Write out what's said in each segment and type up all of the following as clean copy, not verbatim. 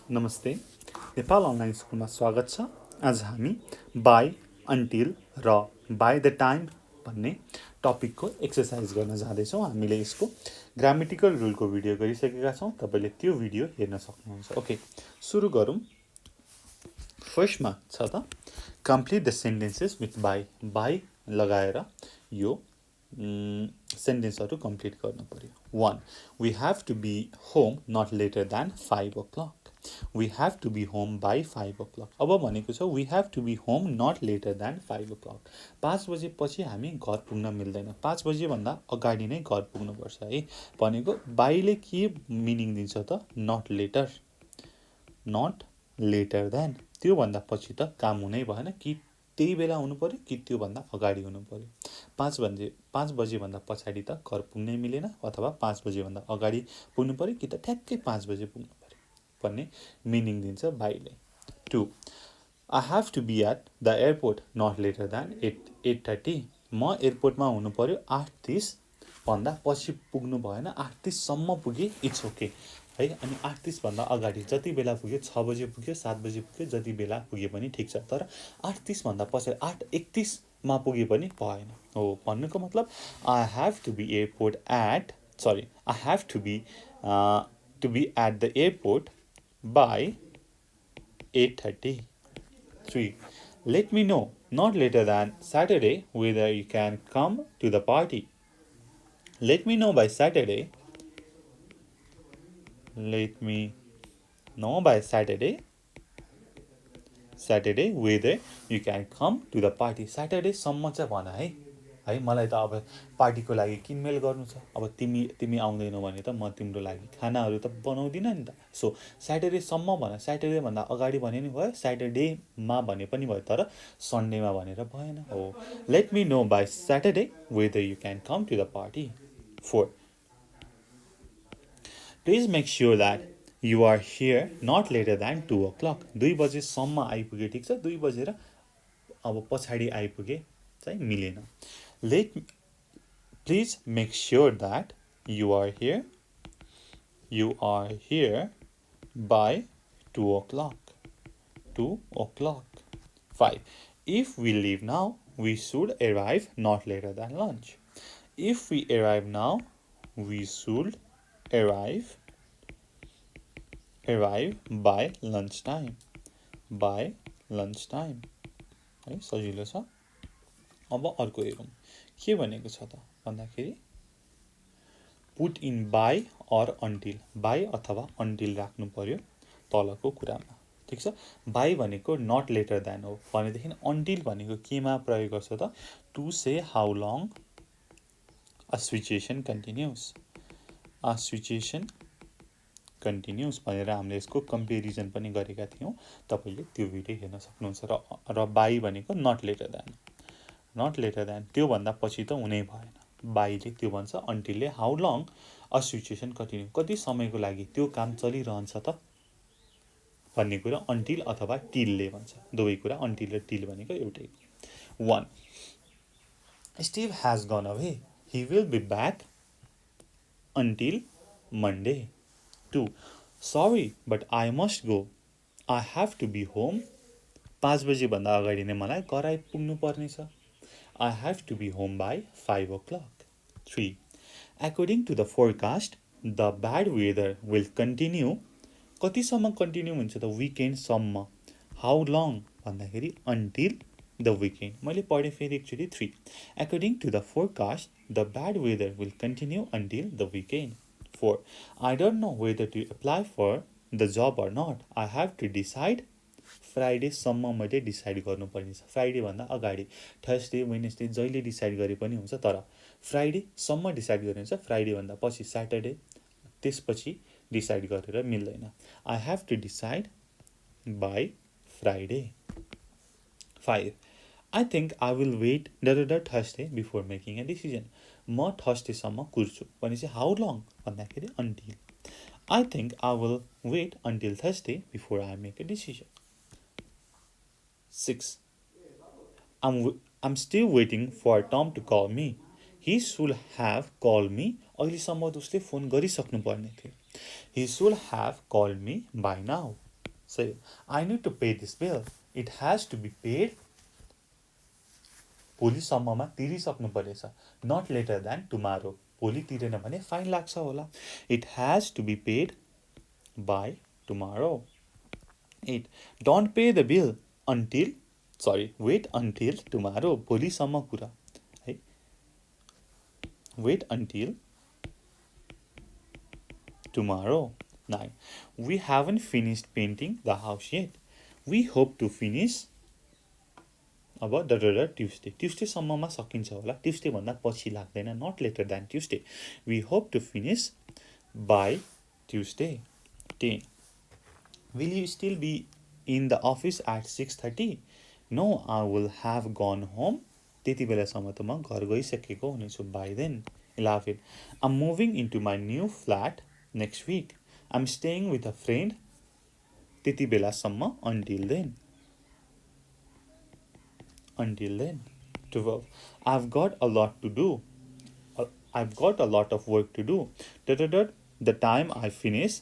नमस्ते, नेपाल अनलाइन स्कुलमा स्वागत छ। आज हामी बाई, अन्टिल र बाई द टाइम भन्ने टपिकको एक्सर्साइज गर्न जाँदैछौँ। हामीले यसको ग्रामेटिकल रुलको भिडियो गरिसकेका छौँ। तपाईँले त्यो भिडियो हेर्न सक्नुहुन्छ। ओके, सुरु गरौँ। फर्स्टमा छ त complete the sentences with by. By लगाएर यो सेन्टेन्सहरू कम्प्लिट गर्नु पर्यो। 1. We have to be home not later than 5 o'clock. We have to be home by 5 o'clock. अब भनेको छ we have to be home not later than 5 o'clock. 5 बजेपछि हामी घर पुग्न मिल्दैन। 5 बजेभन्दा अगाडि नै घर पुग्नुपर्छ है। भनेको बाईले के मिनिङ दिन्छ त? Not later, not later then. त्योभन्दा पछि त काम हुनै भएन। कि त्यही बेला हुनु पर्यो कि त्योभन्दा अगाडि हुनु पर्यो। 5 बजेभन्दा पछाडि त घर पुग्नै मिलेन, अथवा 5 बजेभन्दा अगाडि पुग्नु पर्यो कि त ठ्याक्कै 5 बजे पुग्नु पर्यो भन्ने मिनिङ दिन्छ बाईले। 2. I have to be at the airport not later than 8:30. म एयरपोर्टमा हुनु पर्यो 8:30 भन्दा पछि पुग्नु भएन। 8:30 सम्म पुगे इट्स ओके है। अनि 8:30 भन्दा अगाडि जति बेला पुग्यो, 6 बजे पुग्यो, 7 बजे पुग्यो, जति बेला पुगे पनि ठिक छ। तर 8:30 भन्दा पछाडि 8:31 मा पुगे पनि भएन हो। भन्नुको मतलब I have to be at the airport by 8:30. 3. Let me know not later than Saturday whether you can come to the party. Let me know by Saturday. Let me know by Saturday whether you can come to the party. Saturday सम्म चाहिँ भन है। मलाई त अब पार्टीको लागि किनमेल गर्नु छ। अब तिमी आउँदैनौ भने त म तिम्रो लागि खानाहरू त बनाउँदिनँ नि त। सो स्याटरडे सम्म भन। स्याटरडे भन्दा अगाडि भने नि भयो, स्याटरडेमा भने पनि भयो, तर सन्डेमा भनेर भएन हो। Let me know by Saturday whether you can come to the party. 4. Please make sure that you are here not later than 2 o'clock. 2 बजेसम्म आइपुगे ठिक छ। 2 बजेर अब पछाडि आइपुगे चाहिँ मिलेन। Please make sure that you are here by 2 o'clock. 2 o'clock. 5. If we leave now, we should arrive not later than lunch. If we arrive now, we should arrive by lunchtime. By lunchtime. है, सजिलो छ। अब अर्को हेरौँ के भनेको छ त भन्दाखेरि put in by or until. By अथवा अन्टिल राख्नु पर्यो तलको कुरामा। ठिक छ। बाई भनेको नट लेटर देन हो भनेदेखि अन्टिल भनेको केमा प्रयोग गर्छ त? To say how long a situation continues. A situation continues भनेर हामीले यसको कम्पेरिजन पनि गरेका थियौँ। तपाईँले त्यो भिडियो हेर्न सक्नुहुन्छ। र बाई भनेको not later than. Not later then त्योभन्दा पछि त हुनै भएन। बाईले त्यो भन्छ। अन्टिलले how long a situation continue, कति समयको लागि त्यो काम चलिरहन्छ त भन्ने कुरा अन्टिल अथवा टिलले भन्छ। दुवै कुरा अन्टिल र टिल भनेको एउटै। 1. Steve has gone away. He will be back until Monday. 2. Sorry, but I must go. I have to be home. 5 बजेभन्दा अगाडि नै मलाई घर आइपुग्नु पर्नेछ। I have to be home by 5 o'clock. 3. According to the forecast, the bad weather will continue. कतिसम्म continue हुन्छ त? विकेन्डसम्म। How long भन्दाखेरि अन्टिल द विकेन्ड। मैले पढेँ फेरि एकचोटि। 3. According to the forecast, the bad weather will continue until the weekend. 4. I don't know whether to apply for the job or not. I have to decide. फ्राइडेसम्म मैले decide गर्नुपर्ने छ। फ्राइडेभन्दा अगाडि Thursday, Wednesday जहिले decide गरे पनि हुन्छ, तर फ्राइडेसम्म decide गर्ने हुन्छ। फ्राइडेभन्दा पछि स्याटरडे, त्यसपछि डिसाइड गरेर मिल्दैन। I have to decide by Friday. 5. I think I will wait Thursday before making a decision. म थर्सडेसम्म कुर्छु भनेपछि हाउ लङ भन्दाखेरि until. I think I will wait until Thursday before I make a decision. 6. I'm still waiting for Tom to call me. He should have called me. अहिलेसम्म त उसले phone गरिसक्नु पर्ने थियो। He should have called me by now. 7. I need to pay this bill. It has to be paid. भोलिसम्ममा तिरिसक्नु पर्नेछ. Not later than tomorrow. भोलि तिरेन भने फाइन लाग्छ होला. It has to be paid by tomorrow. 8. Don't pay the bill until wait until tomorrow. भोलिसम्म कुरा है. Wait until tomorrow. 9. We haven't finished painting the house yet. We hope to finish अब Tuesday. ट्युसडेसम्ममा सकिन्छ होला. Tuesday भन्दा पछि लाग्दैन. Not later than Tuesday. We hope to finish by Tuesday. 10. Will you still be in the office at 6:30? No, I will have gone home. त्यति बेलासम्म त म घर गइसकेको हुनेछु. By then. 11. I am moving into my new flat next week. I am staying with a friend. त्यति बेलासम्म. Until then. Until then. 12. I've got a lot to do. I've got a lot of work to do. The time I finish,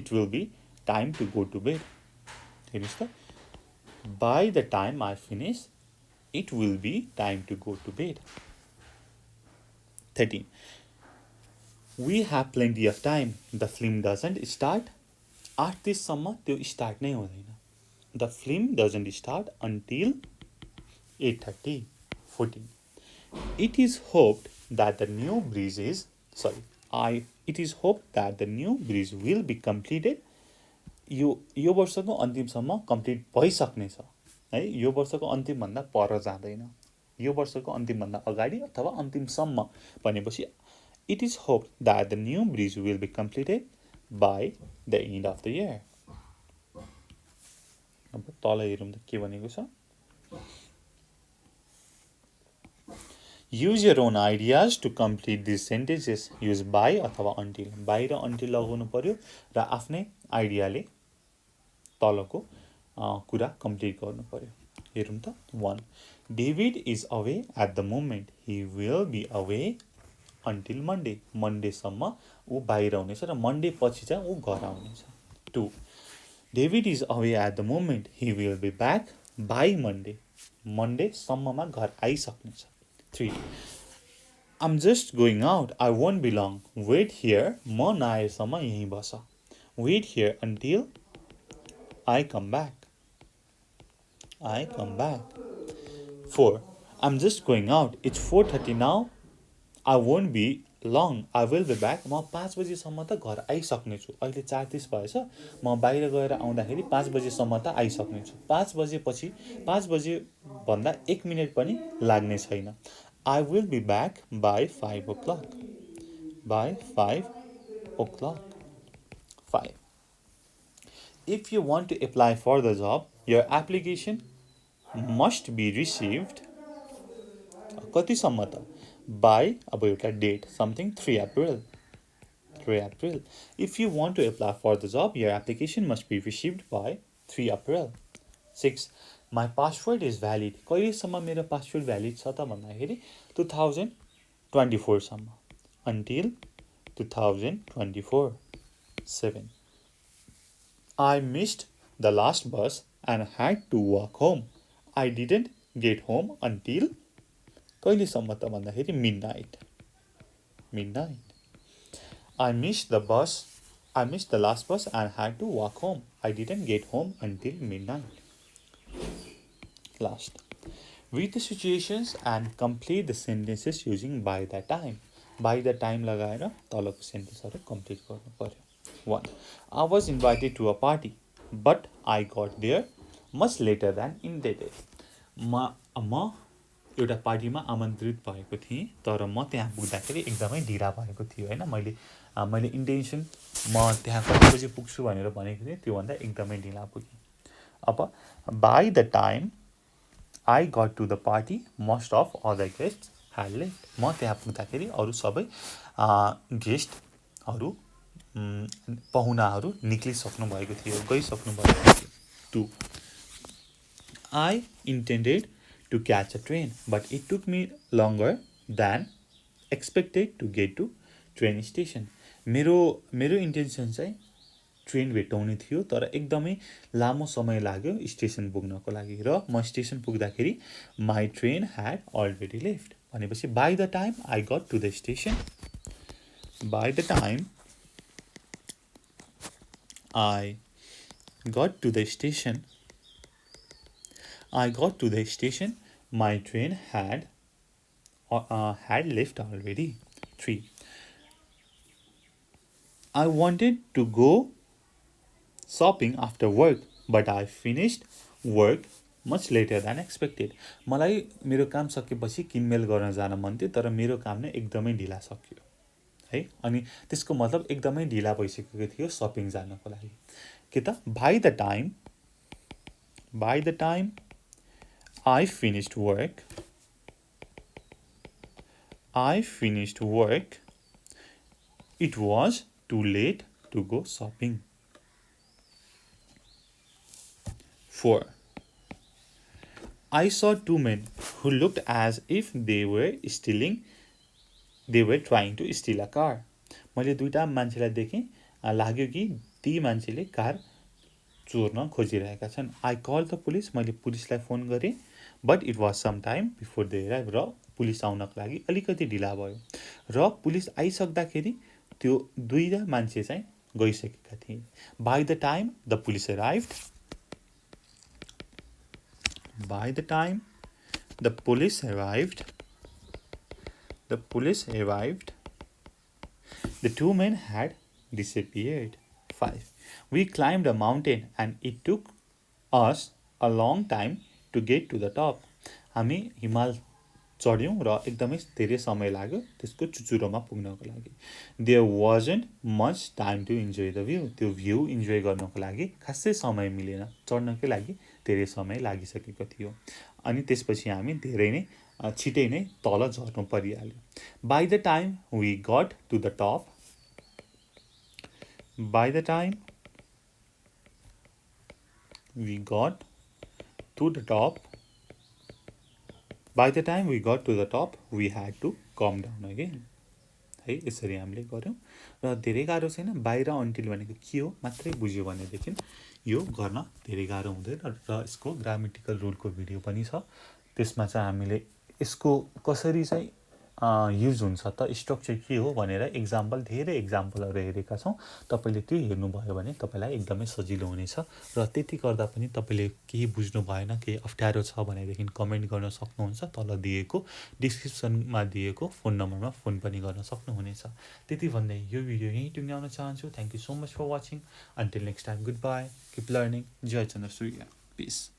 it will be time to go to bed. By the time I finish, it will be time to go to bed. 13. We have plenty of time. The film doesn't start. 8 सम्म त्यो start नै हुँदैन. The film doesn't start until 8:30. 14. It is hoped that the new bridge will be completed. यो वर्षको अन्तिमसम्म complete भइसक्नेछ है. यो वर्षको अन्तिम भन्दा पर जाँदैन. यो वर्षको अन्तिम भन्दा अगाडि अथवा अन्तिमसम्म भनेपछि it is hoped that the new bridge will be completed by the end of the year. अब तल हेरौँ त के भनेको छ. Use your own ideas to complete these sentences. Use by अथवा until. by र until लगाउनु पर्यो र आफ्नै आइडियाले तलको कुरा कम्प्लिट गर्नु पर्यो. हेरौँ त. 1. David is away at the moment. He will be away until Monday. मन्डेसम्म ऊ बाहिर हुनेछ र मन्डे पछि चाहिँ ऊ घर आउनेछ. 2. David is away at the moment. He will be back by Monday. Monday सम्ममा घर आइसक्नेछ. 3. I'm just going out. I won't be long. Wait here. म नआएसम्म यहीँ बस. Wait here until I come back. 4. I'm just going out. It's 4:30 now. I won't be long. I will be back. म 5 बजीसम्म त घर आइसक्नेछु. अहिले 4:30 भएछ. म बाहिर गएर आउँदाखेरि 5 बजीसम्म त आइसक्नेछु. 5 बजेपछि 5 बजे भन्दा 1 मिनेट पनि लाग्ने छैन. I will be back by 5 o'clock. By 5 o'clock. 5. If you want to apply for the job, your application must be received. कतिसम्म त? By अब एउटा date something 3 April. 3 April. If you want to apply for the job, your application must be received by 3 April. 6. My passport is valid. कहिलेसम्म मेरो passport valid छ त भन्दाखेरि 2024 सम्म. Until 2024. 7. I missed the last bus and had to walk home. I didn't get home until कहिलेसम्म त भन्दाखेरि midnight. I missed the last bus and had to walk home. I didn't get home until midnight. Last. Read the situations and complete the sentences using by the time. By the time लगाएर तलको सेन्टेन्सहरु complete गर्नु पर्यो. 1. I was invited to a party, but I got there much later than intended. म एउटा पार्टीमा आमन्त्रित भएको थिएँ तर म त्यहाँ पुग्दाखेरि एकदमै ढिला भएको थियो हैन. मैले इन्टेन्सन म त्यहाँ कति बजे पुग्छु भनेर भनेको थिएँ, त्यो भन्दा एकदमै ढिला पुगेँ. अब by the time I got to the party, most of other guests had left. म त्यहाँ पुग्दाखेरि अरु सबै गेस्टहरु पाहुनाहरु निक्लिसक्नु भएको थियो, गइसक्नु भएको थियो. 2. I intended to catch a train, but it took me longer than expected to get to train station. मेरो इन्टेन्सन चाहिँ ट्रेन भेट्टाउने थियो तर एकदमै लामो समय लाग्यो स्टेसन पुग्नको लागि र म स्टेसन पुग्दाखेरि my train had already left भनेपछि by the time I got to the station by the time I got to the station my train had left already. 3. I wanted to go shopping after work, but I finished work much later than expected. मलाई मेरो काम सकेपछि किनमेल गर्न जान मन थियो तर मेरो काम नै एकदमै ढिला सकियो है अनि त्यसको मतलब एकदमै ढिला भइसकेको थियो शपिङ जानको लागि के त by the time I finished work it was too late to go shopping. 4. I saw two men who looked as if they were trying to steal a car. मैले दुईटा मान्छेलाई देखेँ लाग्यो कि ती मान्छेले कार चोर्न खोजिरहेका छन्. I called the police. मैले पुलिसलाई फोन गरेँ but it was some time before they arrived. र पुलिस आउनको लागि अलिकति ढिला भयो र पुलिस आइसक्दाखेरि त्यो दुईटा मान्छे चाहिँ गइसकेका थिए. By the time the police arrived, the two men had disappeared. 5. We climbed a mountain and it took us a long time to get to the top. हामी हिमाल चढ्यौँ र एकदमै धेरै समय लाग्यो त्यसको चुचुरोमा पुग्नको लागि. There wasn't much time to enjoy the view. त्यो भ्यू इन्जोय गर्नको लागि खासै समय मिलेन. चढ्नकै लागि धेरै समय लागिसकेको थियो अनि त्यसपछि हामी धेरै नै छिटै नै तल झर्नु परिहाल्यो. By the time we got to the top, we had to calm down again. है यसरी हामीले गर्यौँ र धेरै गाह्रो छैन. बाहिर अन्टिल भनेको के हो मात्रै बुझ्यो भनेदेखि यो गर्न धेरै गाह्रो हुँदैन र यसको ग्रामेटिकल रुलको भिडियो पनि छ. त्यसमा चाहिँ हामीले यसको कसरी चाहिँ युज हुन्छ त स्ट्रक्चर के हो भनेर धेरै एक्जाम्पलहरू हेरेका छौँ. तपाईँले त्यो हेर्नुभयो भने तपाईँलाई एकदमै सजिलो हुनेछ र त्यति गर्दा पनि तपाईँले केही बुझ्नु भएन केही अप्ठ्यारो छ भनेदेखि कमेन्ट गर्न सक्नुहुन्छ. तल दिएको डिस्क्रिप्सनमा दिएको फोन नम्बरमा फोन पनि गर्न सक्नुहुनेछ. त्यति भन्दै यो भिडियो यहीँ टुङ्ग्याउन चाहन्छु. Thank you so much for watching. Until next time goodbye. Keep learning. जय चन्द्र सूर्य. पिस.